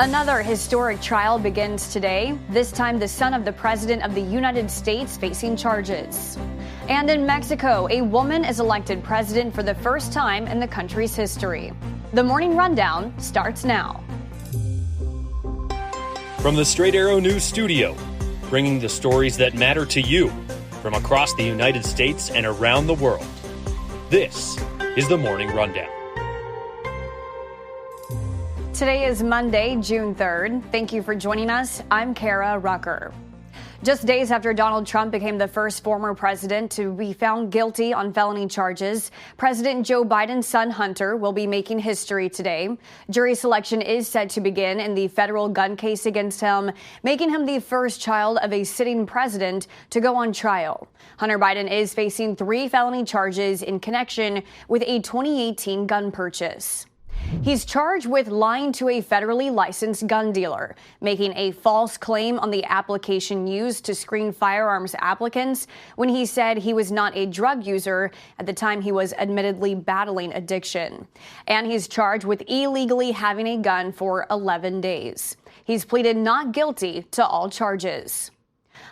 Another historic trial begins today, this time the son of the President of the United States facing charges. And in Mexico, a woman is elected president for the first time in the country's history. The Morning Rundown starts now. From the Straight Arrow News Studio, bringing the stories that matter to you from across the United States and around the world. This is the Morning Rundown. Today is Monday, June 3rd. Thank you for joining us. I'm Kara Rucker. Just days after Donald Trump became the first former president to be found guilty on felony charges, President Joe Biden's son Hunter will be making history today. Jury selection is set to begin in the federal gun case against him, making him the first child of a sitting president to go on trial. Hunter Biden is facing 3 felony charges in connection with a 2018 gun purchase. He's charged with lying to a federally licensed gun dealer, making a false claim on the application used to screen firearms applicants when he said he was not a drug user at the time he was admittedly battling addiction. And he's charged with illegally having a gun for 11 days. He's pleaded not guilty to all charges.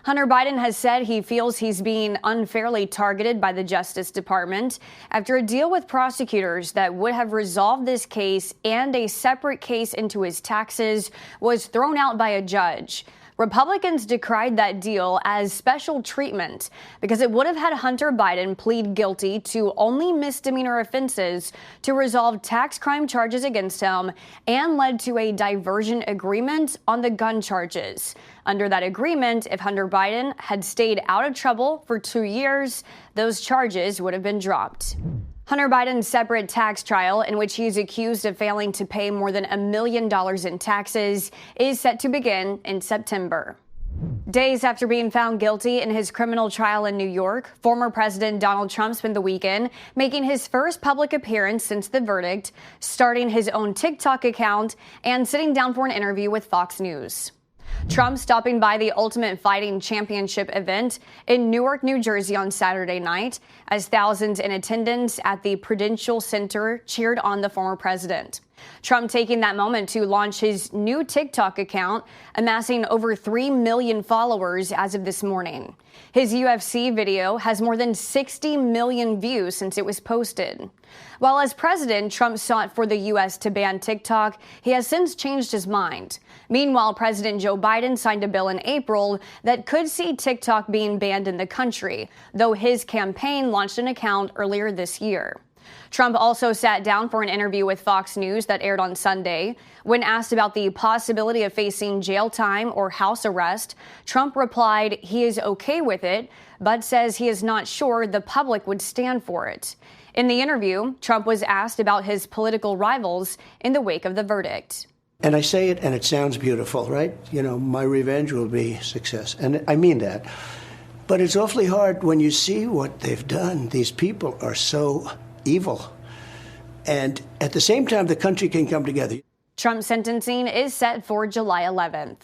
Hunter Biden has said he feels he's being unfairly targeted by the Justice Department after a deal with prosecutors that would have resolved this case and a separate case into his taxes was thrown out by a judge. Republicans decried that deal as special treatment because it would have had Hunter Biden plead guilty to only misdemeanor offenses to resolve tax crime charges against him and led to a diversion agreement on the gun charges. Under that agreement, if Hunter Biden had stayed out of trouble for 2 years, those charges would have been dropped. Hunter Biden's separate tax trial, in which he's accused of failing to pay more than $1 million in taxes, is set to begin in September. Days after being found guilty in his criminal trial in New York, former President Donald Trump spent the weekend making his first public appearance since the verdict, starting his own TikTok account and sitting down for an interview with Fox News. Trump stopping by the Ultimate Fighting Championship event in Newark, New Jersey on Saturday night as thousands in attendance at the Prudential Center cheered on the former president. Trump taking that moment to launch his new TikTok account, amassing over 3 million followers as of this morning. His UFC video has more than 60 million views since it was posted. While as president, Trump sought for the U.S. to ban TikTok, he has since changed his mind. Meanwhile, President Joe Biden signed a bill in April that could see TikTok being banned in the country, though his campaign launched an account earlier this year. Trump also sat down for an interview with Fox News that aired on Sunday. When asked about the possibility of facing jail time or house arrest, Trump replied he is okay with it, but says he is not sure the public would stand for it. In the interview, Trump was asked about his political rivals in the wake of the verdict. And I say it and it sounds beautiful, right? You know, my revenge will be success. And I mean that. But it's awfully hard when you see what they've done. These people are so evil. And at the same time, the country can come together. Trump's sentencing is set for July 11th.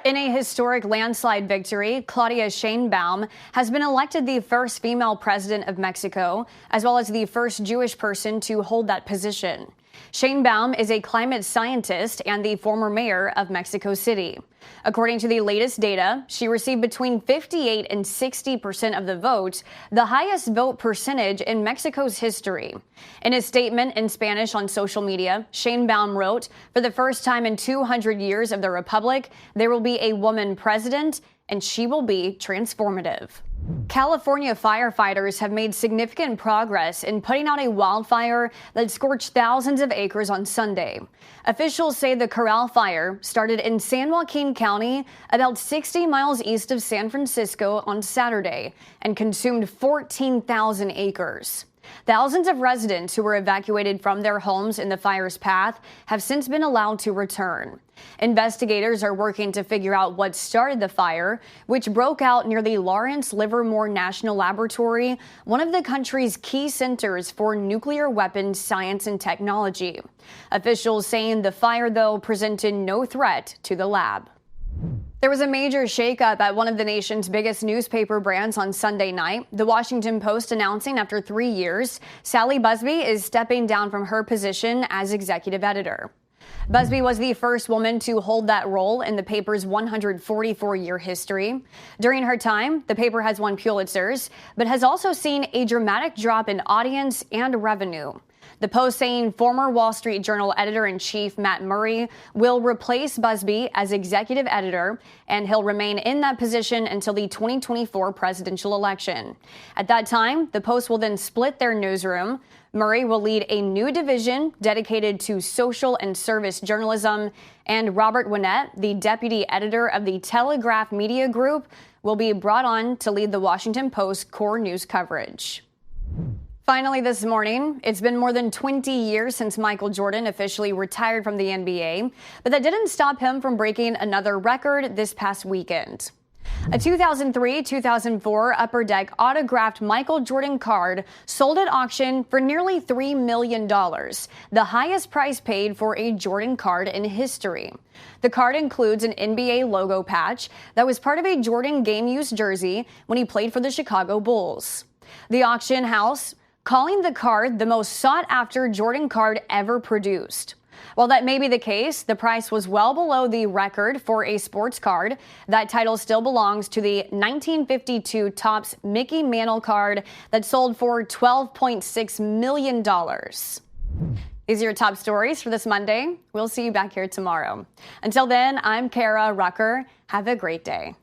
In a historic landslide victory, Claudia Sheinbaum has been elected the first female president of Mexico, as well as the first Jewish person to hold that position. Sheinbaum is a climate scientist and the former mayor of Mexico City. According to the latest data, she received between 58 and 60% of the vote, the highest vote percentage in Mexico's history. In a statement in Spanish on social media, Sheinbaum wrote, "For the first time in 200 years of the Republic, there will be a woman president, and she will be transformative." California firefighters have made significant progress in putting out a wildfire that scorched thousands of acres on Sunday. Officials say the Corral Fire started in San Joaquin County, about 60 miles east of San Francisco, on Saturday and consumed 14,000 acres. Thousands of residents who were evacuated from their homes in the fire's path have since been allowed to return. Investigators are working to figure out what started the fire, which broke out near the Lawrence Livermore National Laboratory, one of the country's key centers for nuclear weapons science and technology. Officials saying the fire, though, presented no threat to the lab. There was a major shakeup at one of the nation's biggest newspaper brands on Sunday night. The Washington Post announcing after 3 years, Sally Busby is stepping down from her position as executive editor. Busby was the first woman to hold that role in the paper's 144-year history. During her time, the paper has won Pulitzers, but has also seen a dramatic drop in audience and revenue. The Post saying former Wall Street Journal editor-in-chief Matt Murray will replace Busby as executive editor, and he'll remain in that position until the 2024 presidential election. At that time, the Post will then split their newsroom. Murray will lead a new division dedicated to social and service journalism, and Robert Winnett, the deputy editor of the Telegraph Media Group, will be brought on to lead the Washington Post core news coverage. Finally this morning, it's been more than 20 years since Michael Jordan officially retired from the NBA, but that didn't stop him from breaking another record this past weekend. A 2003-2004 Upper Deck autographed Michael Jordan card sold at auction for nearly $3 million, the highest price paid for a Jordan card in history. The card includes an NBA logo patch that was part of a Jordan game-used jersey when he played for the Chicago Bulls. The auction house calling the card the most sought-after Jordan card ever produced. While that may be the case, the price was well below the record for a sports card. That title still belongs to the 1952 Topps Mickey Mantle card that sold for $12.6 million. These are your top stories for this Monday. We'll see you back here tomorrow. Until then, I'm Kara Rucker. Have a great day.